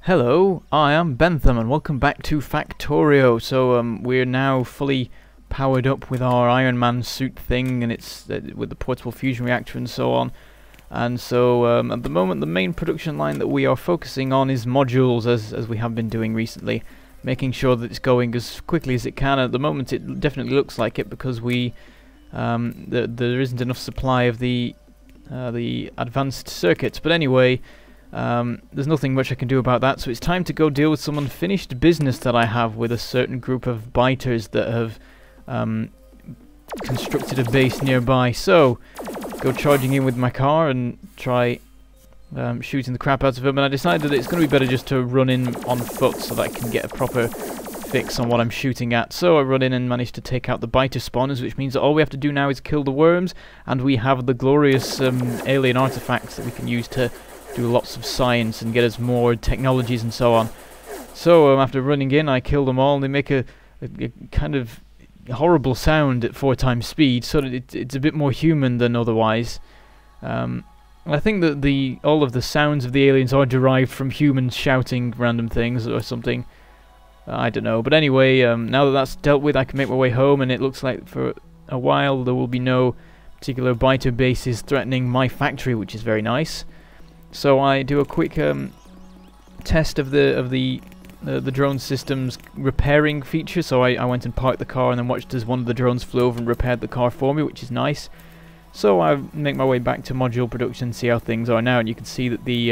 Hello, I am Bentham and welcome back to Factorio. So we're now fully powered up with our Iron Man suit thing, and it's with the portable fusion reactor and so on. And so at the moment the main production line that we are focusing on is modules, as we have been doing recently, making sure that it's going as quickly as it can. At the moment it definitely looks like it because there isn't enough supply of the advanced circuits. But anyway, there's nothing much I can do about that, so it's time to go deal with some unfinished business that I have with a certain group of biters that have constructed a base nearby. So, go charging in with my car and try shooting the crap out of them, and I decided that it's going to be better just to run in on foot so that I can get a proper fix on what I'm shooting at. So I run in and managed to take out the biter spawners, which means that all we have to do now is kill the worms, and we have the glorious alien artifacts that we can use to do lots of science and get us more technologies and so on. So after running in, I kill them all, and they make a kind of horrible sound at 4 times speed, so that it's a bit more human than otherwise. I think that all of the sounds of the aliens are derived from humans shouting random things or something. I don't know, but anyway, now that that's dealt with, I can make my way home, and it looks like for a while there will be no particular biter bases threatening my factory, which is very nice. So I do a quick test of the drone system's repairing feature. So I went and parked the car and then watched as one of the drones flew over and repaired the car for me, which is nice. So I make my way back to module production and see how things are now, and you can see that the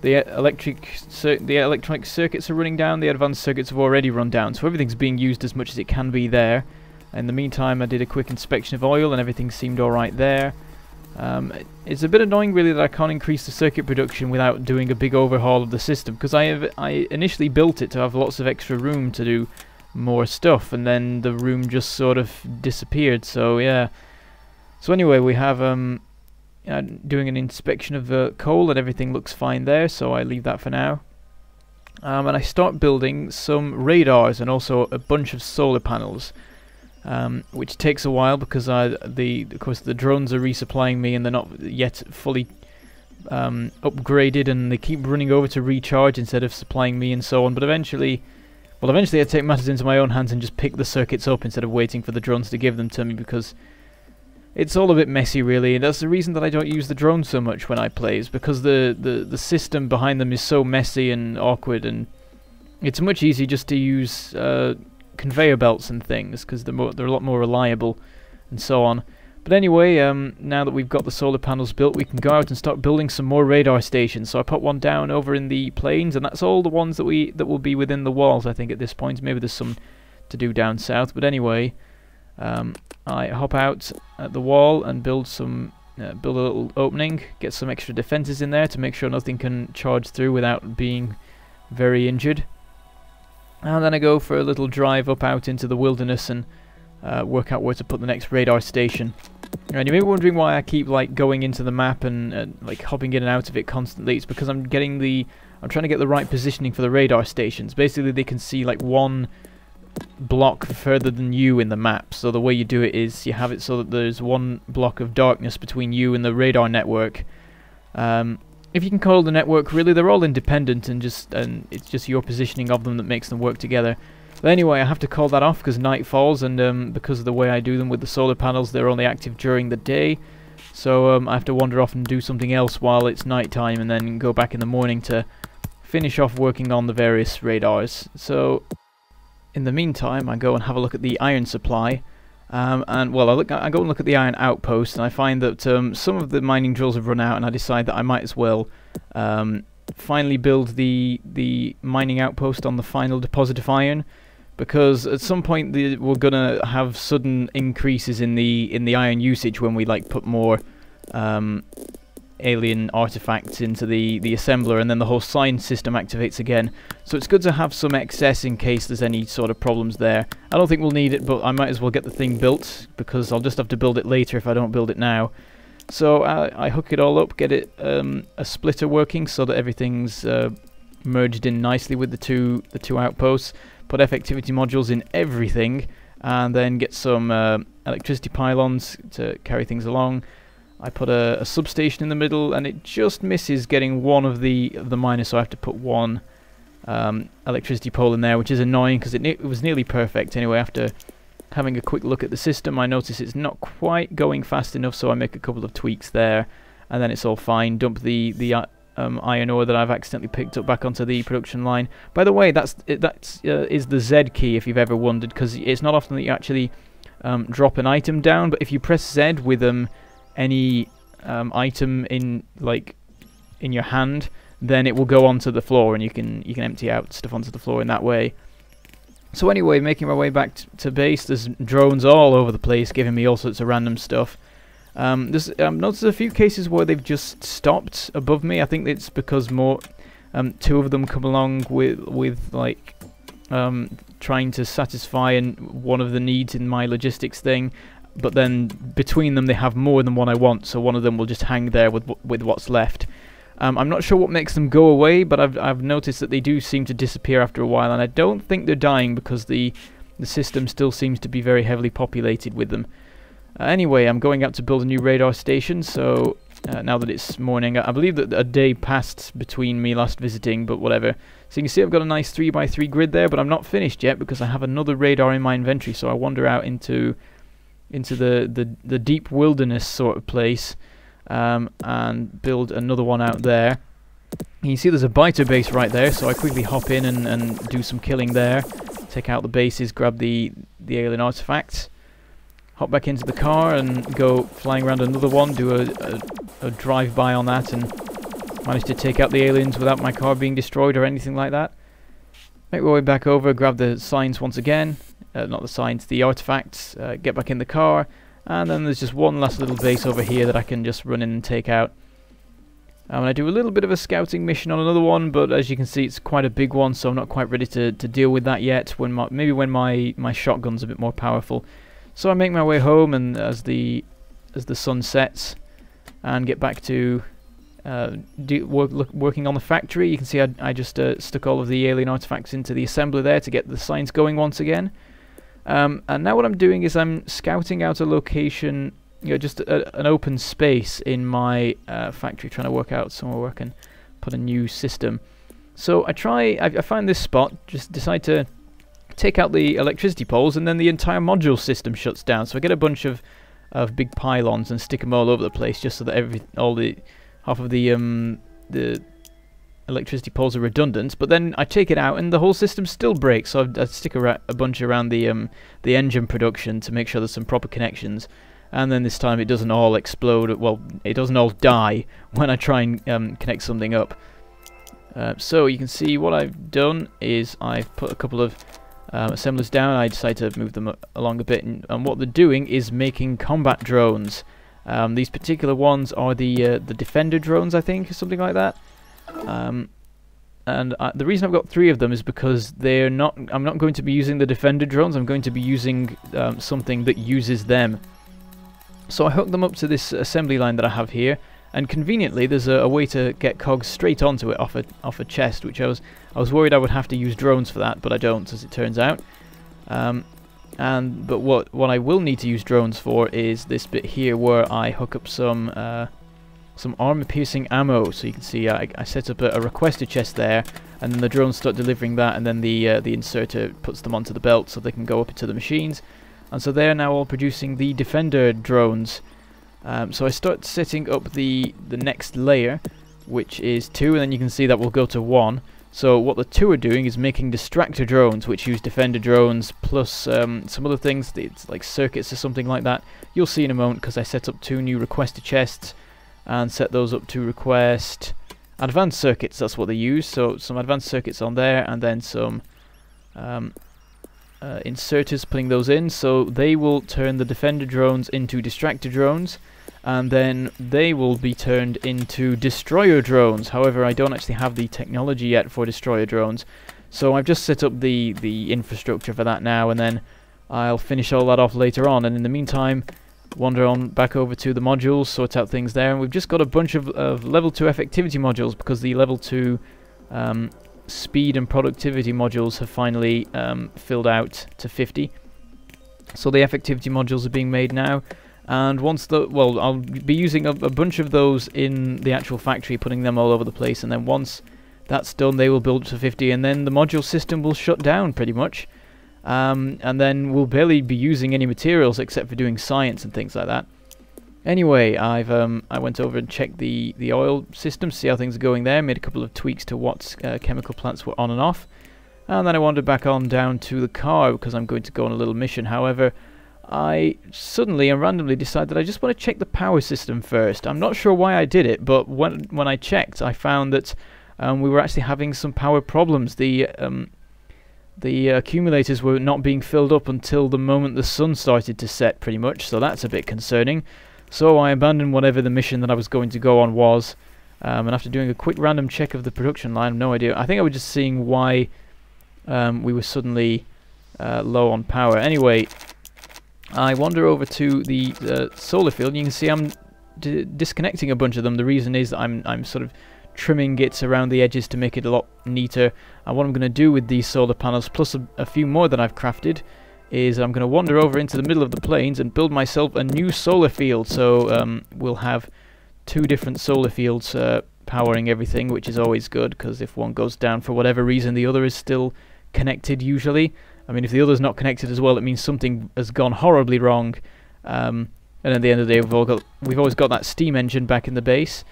electronic circuits are running down. The advanced circuits have already run down, so everything's being used as much as it can be there. In the meantime, I did a quick inspection of oil, and everything seemed alright there. It's a bit annoying really that I can't increase the circuit production without doing a big overhaul of the system, because I initially built it to have lots of extra room to do more stuff, and then the room just sort of disappeared. So yeah. So anyway, we have doing an inspection of the coal, and everything looks fine there, so I leave that for now. And I start building some radars and also a bunch of solar panels. Which takes a while because of course the drones are resupplying me, and they're not yet fully upgraded, and they keep running over to recharge instead of supplying me and so on. But eventually I take matters into my own hands and just pick the circuits up instead of waiting for the drones to give them to me, because it's all a bit messy really, and that's the reason that I don't use the drones so much when I play, is because the system behind them is so messy and awkward, and it's much easier just to use conveyor belts and things, because they're a lot more reliable and so on. But anyway, now that we've got the solar panels built, we can go out and start building some more radar stations. So I put one down over in the plains, and that's all the ones that will be within the walls, I think, at this point. Maybe there's some to do down south, but anyway, I hop out at the wall and build a little opening, get some extra defenses in there to make sure nothing can charge through without being very injured. And then I go for a little drive up out into the wilderness and work out where to put the next radar station. And you may be wondering why I keep like going into the map and like hopping in and out of it constantly. It's because I'm trying to get the right positioning for the radar stations. Basically, they can see like one block further than you in the map. So the way you do it is you have it so that there's one block of darkness between you and the radar network. If you can call the network, really, they're all independent, and it's just your positioning of them that makes them work together. But anyway, I have to call that off because night falls, and because of the way I do them with the solar panels, they're only active during the day. So I have to wander off and do something else while it's night time, and then go back in the morning to finish off working on the various radars. So in the meantime, I go and have a look at the iron supply. And well, I go and look at the iron outpost, and I find that some of the mining drills have run out, and I decide that I might as well finally build the mining outpost on the final deposit of iron, because at some point we're gonna have sudden increases in the iron usage when we like put more alien artifacts into the assembler, and then the whole science system activates again. So it's good to have some excess in case there's any sort of problems there. I don't think we'll need it, but I might as well get the thing built, because I'll just have to build it later if I don't build it now. So I hook it all up, get it a splitter working so that everything's merged in nicely with the two outposts, put effectivity modules in everything, and then get some electricity pylons to carry things along. I put a substation in the middle, and it just misses getting one of the miners, so I have to put one electricity pole in there, which is annoying because it was nearly perfect. Anyway, after having a quick look at the system, I notice it's not quite going fast enough, so I make a couple of tweaks there, and then it's all fine. Dump the iron ore that I've accidentally picked up back onto the production line. By the way, that's is the Z key, if you've ever wondered, because it's not often that you actually drop an item down, but if you press Z with any item in your hand, then it will go onto the floor, and you can empty out stuff onto the floor in that way. So anyway, making my way back to base, there's drones all over the place giving me all sorts of random stuff. There's noticed a few cases where they've just stopped above me. I think it's because two of them come along with trying to satisfy one of the needs in my logistics thing, but then between them they have more than one I want, so one of them will just hang there with what's left. I'm not sure what makes them go away, but I've noticed that they do seem to disappear after a while, and I don't think they're dying because the system still seems to be very heavily populated with them. Anyway, I'm going out to build a new radar station, so now that it's morning, I believe that a day passed between me last visiting, but whatever. So you can see I've got a nice 3x3 grid there, but I'm not finished yet because I have another radar in my inventory, so I wander out into the deep wilderness sort of place, and build another one out there. And you see there's a biter base right there, so I quickly hop in and do some killing there, take out the bases, grab the alien artifacts, hop back into the car and go flying around another one, do a drive-by on that, and manage to take out the aliens without my car being destroyed or anything like that. Make my way back over, grab the signs once again, not the signs, the artifacts, get back in the car, and then there's just one last little base over here that I can just run in and take out. And I do a little bit of a scouting mission on another one, but as you can see it's quite a big one, so I'm not quite ready to deal with that yet, maybe when my shotgun's a bit more powerful. So I make my way home, and as the sun sets, and get back to working on the factory. You can see I just stuck all of the alien artifacts into the assembler there to get the signs going once again. And now what I'm doing is I'm scouting out a location, just an open space in my factory, trying to work out somewhere where I can put a new system. So I find this spot, just decide to take out the electricity poles, and then the entire module system shuts down. So I get a bunch of big pylons and stick them all over the place, just so that half of the electricity poles are redundant. But then I take it out, and the whole system still breaks. So I stick a bunch around the engine production to make sure there's some proper connections. And then this time it doesn't all explode. Well, it doesn't all die when I try and connect something up. So you can see what I've done is I've put a couple of assemblers down. I decide to move them along a bit, and what they're doing is making combat drones. These particular ones are the defender drones, I think, or something like that. And the reason I've got 3 of them is because I'm not going to be using the defender drones. I'm going to be using something that uses them. So I hook them up to this assembly line that I have here, and conveniently there's a way to get cogs straight onto it off a chest, which I was worried I would have to use drones for that, but I don't, as it turns out. But what I will need to use drones for is this bit here, where I hook up some armor-piercing ammo. So you can see I set up a requester chest there, and then the drones start delivering that, and then the inserter puts them onto the belt so they can go up into the machines. And so they're now all producing the defender drones. So I start setting up the next layer, which is 2, and then you can see that will go to 1. So what the 2 are doing is making distractor drones, which use defender drones, plus some other things, it's like circuits or something like that. You'll see in a moment, because I set up 2 new requester chests, and set those up to request advanced circuits. That's what they use, so some advanced circuits on there, and then some inserters putting those in, so they will turn the defender drones into distractor drones, and then they will be turned into destroyer drones. However, I don't actually have the technology yet for destroyer drones, so I've just set up the infrastructure for that now, and then I'll finish all that off later on. And in the meantime, wander on back over to the modules, sort out things there, and we've just got a bunch of level 2 effectivity modules, because the level 2 speed and productivity modules have finally filled out to 50. So the effectivity modules are being made now, And once well, I'll be using a bunch of those in the actual factory, putting them all over the place, and then once that's done, they will build to 50, and then the module system will shut down pretty much. And then we'll barely be using any materials except for doing science and things like that. Anyway, I went over and checked the oil system, see how things are going there, made a couple of tweaks to what chemical plants were on and off, and then I wandered back on down to the car because I'm going to go on a little mission. However, I suddenly and randomly decided that I just want to check the power system first. I'm not sure why I did it, but when I checked, I found that we were actually having some power problems. The accumulators were not being filled up until the moment the sun started to set, pretty much, so that's a bit concerning. So I abandoned whatever the mission that I was going to go on was, and after doing a quick random check of the production line, no idea. I think I was just seeing why we were suddenly low on power. Anyway, I wander over to the solar field, and you can see I'm disconnecting a bunch of them. The reason is that I'm sort of trimming it around the edges to make it a lot neater. And what I'm going to do with these solar panels, plus a few more that I've crafted, is I'm going to wander over into the middle of the plains and build myself a new solar field. So we'll have 2 different solar fields powering everything, which is always good, because if one goes down for whatever reason, the other is still connected usually. I mean, if the other's not connected as well, it means something has gone horribly wrong. And at the end of the day, we've always got that steam engine back in the base.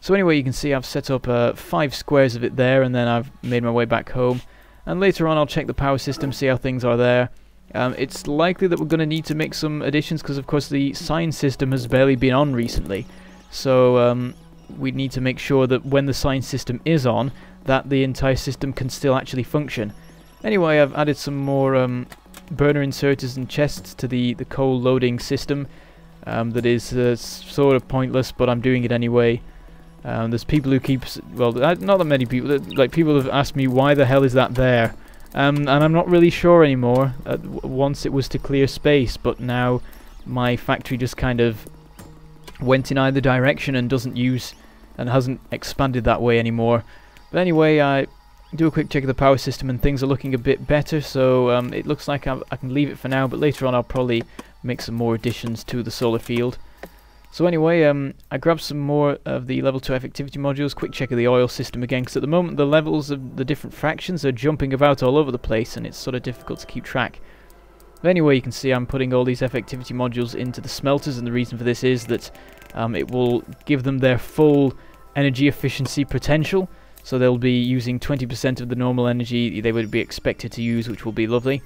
So anyway, you can see I've set up 5 squares of it there, and then I've made my way back home. And later on, I'll check the power system, see how things are there. It's likely that we're going to need to make some additions, because of course the science system has barely been on recently. So we need to make sure that when the science system is on, that the entire system can still actually function. Anyway, I've added some more burner inserters and chests to the coal loading system. That is sort of pointless, but I'm doing it anyway. There's people who keep, well, not that many people, like people have asked me why the hell is that there, and I'm not really sure anymore. Once it was to clear space, but now my factory just kind of went in either direction and doesn't use and hasn't expanded that way anymore. But anyway, I do a quick check of the power system and things are looking a bit better, so it looks like I can leave it for now, but later on I'll probably make some more additions to the solar field. So anyway, I grabbed some more of the level 2 effectivity modules, quick check of the oil system again, because at the moment the levels of the different fractions are jumping about all over the place and it's sort of difficult to keep track. But anyway, you can see I'm putting all these effectivity modules into the smelters, and the reason for this is that it will give them their full energy efficiency potential. So they'll be using 20% of the normal energy they would be expected to use, which will be lovely.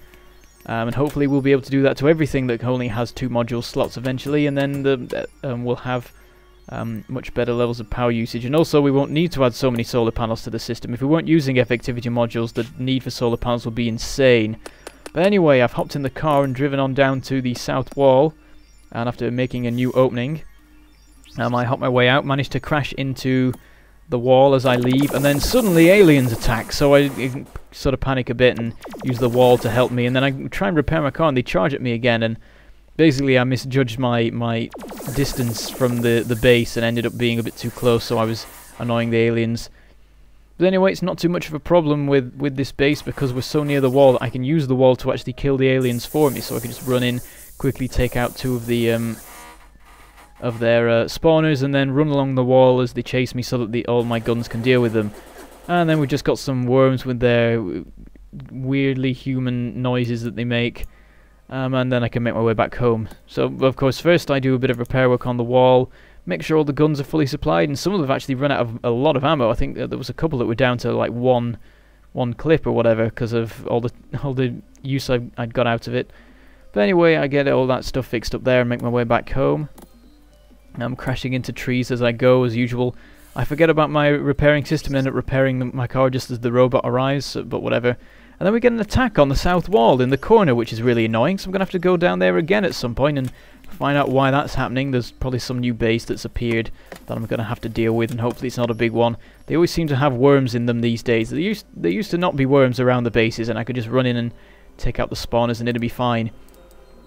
And hopefully we'll be able to do that to everything that only has 2 module slots eventually, and then we'll have much better levels of power usage. And also we won't need to add so many solar panels to the system. If we weren't using effectivity modules, the need for solar panels would be insane. But anyway, I've hopped in the car and driven on down to the south wall, and after making a new opening, I hopped my way out, managed to crash into the wall as I leave, and then suddenly aliens attack, so I sort of panic a bit and use the wall to help me, and then I try and repair my car and they charge at me again, and basically I misjudged my distance from the base and ended up being a bit too close, so I was annoying the aliens. But anyway, it's not too much of a problem with this base, because we're so near the wall that I can use the wall to actually kill the aliens for me, so I can just run in, quickly take out 2 of the of their spawners, and then run along the wall as they chase me so that all my guns can deal with them. And then we've just got some worms with their weirdly human noises that they make, and then I can make my way back home. So of course first I do a bit of repair work on the wall, make sure all the guns are fully supplied, and some of them have actually run out of a lot of ammo. I think there was a couple that were down to like one clip or whatever because of all the use I'd got out of it. But anyway, I get all that stuff fixed up there and make my way back home. I'm crashing into trees as I go, as usual. I forget about my repairing system and end up repairing my car just as the robot arrives, but whatever. And then we get an attack on the south wall in the corner, which is really annoying, so I'm going to have to go down there again at some point and find out why that's happening. There's probably some new base that's appeared that I'm going to have to deal with, and hopefully it's not a big one. They always seem to have worms in them these days. There used to not be worms around the bases, and I could just run in and take out the spawners and it'd be fine.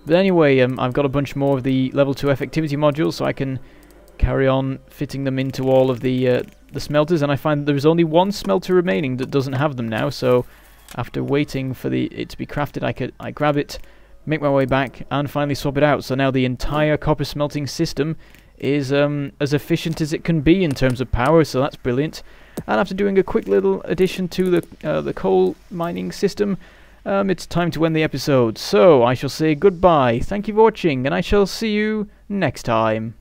But anyway, I've got a bunch more of the level 2 effectivity modules, so I can carry on fitting them into all of the smelters, and I find there's only 1 smelter remaining that doesn't have them now, so after waiting for it to be crafted, I grab it, make my way back, and finally swap it out. So now the entire copper smelting system is as efficient as it can be in terms of power, so that's brilliant. And after doing a quick little addition to the coal mining system, it's time to end the episode. So I shall say goodbye, thank you for watching, and I shall see you next time.